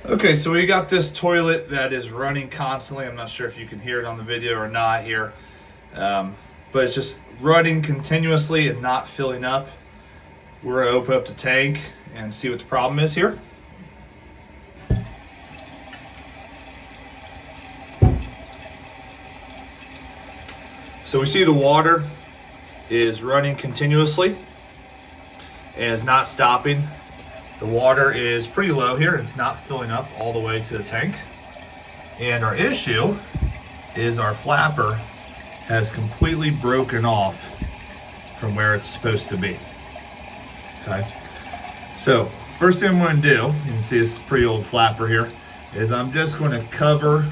Okay, so we got this toilet that is running constantly. I'm not sure if you can hear it on the video or not here, but it's just running continuously and not filling up. We're gonna open up the tank and see what the problem is here. So we see the water is running continuously and is not stopping. The water is pretty low here. It's not filling up all the way to the tank. And our issue is our flapper has completely broken off from where it's supposed to be. Okay. So first thing I'm going to do, you can see this pretty old flapper here, is I'm just going to cover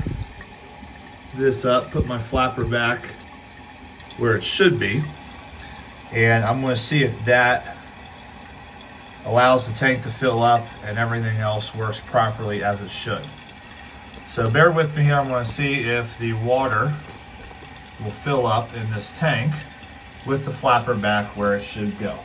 this up, put my flapper back where it should be. And I'm going to see if that allows the tank to fill up and everything else works properly as it should. So bear with me here. I'm going to see if the water will fill up in this tank with the flapper back where it should go.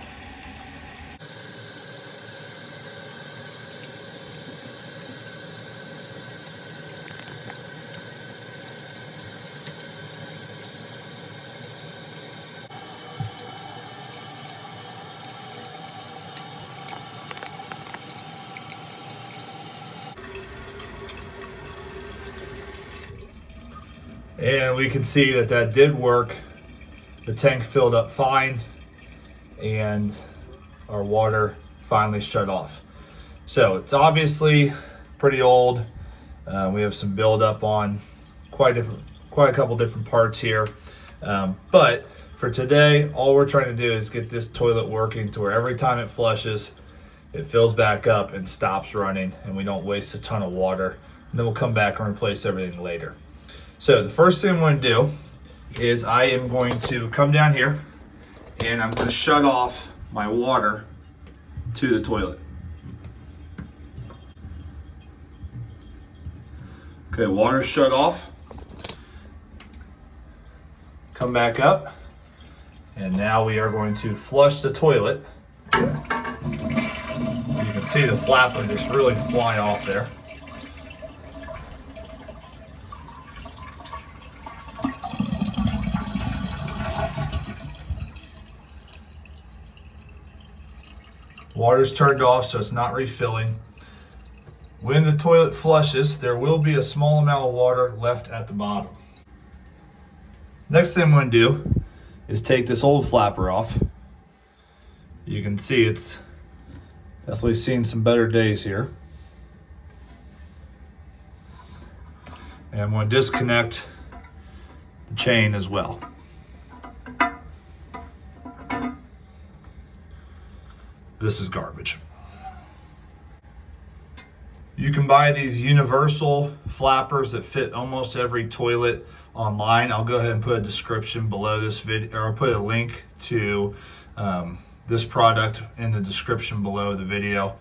And we can see that that did work. The tank filled up fine and our water finally shut off. So it's obviously pretty old. We have some buildup on quite a couple different parts here. But for today, all we're trying to do is get this toilet working to where every time it flushes, it fills back up and stops running and we don't waste a ton of water. And then we'll come back and replace everything later. So the first thing I'm going to do is I am going to come down here and I'm going to shut off my water to the toilet. Okay, water's shut off. Come back up. And now we are going to flush the toilet. You can see the flapper just really fly off there. Water's turned off, so it's not refilling. When the toilet flushes, there will be a small amount of water left at the bottom. Next thing I'm going to do is take this old flapper off. You can see it's definitely seen some better days here. And I'm going to disconnect the chain as well. This is garbage. You can buy these universal flappers that fit almost every toilet online. I'll go ahead and put a description below this video, or I'll put a link to this product in the description below the video.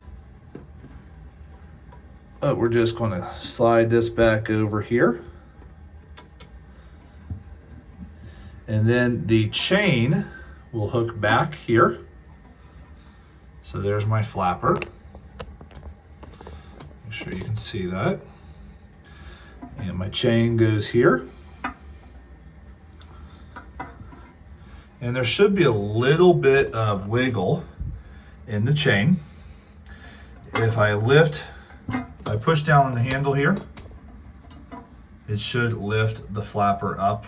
But we're just going to slide this back over here. And then the chain will hook back here. So there's my flapper. Make sure you can see that. And my chain goes here. And there should be a little bit of wiggle in the chain. If I push down on the handle here, it should lift the flapper up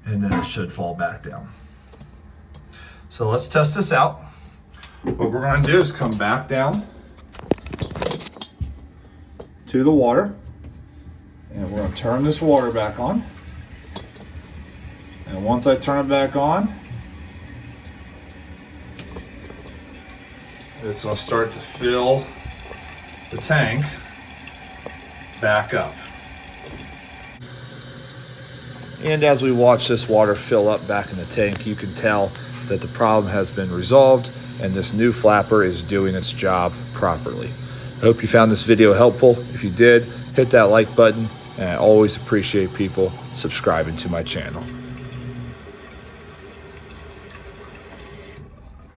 and then it should fall back down. So let's test this out. What we're going to do is come back down to the water and we're going to turn this water back on. And once I turn it back on, it's going to start to fill the tank back up. And as we watch this water fill up back in the tank, you can tell that the problem has been resolved and this new flapper is doing its job properly. I hope you found this video helpful. If you did, hit that like button, and I always appreciate people subscribing to my channel.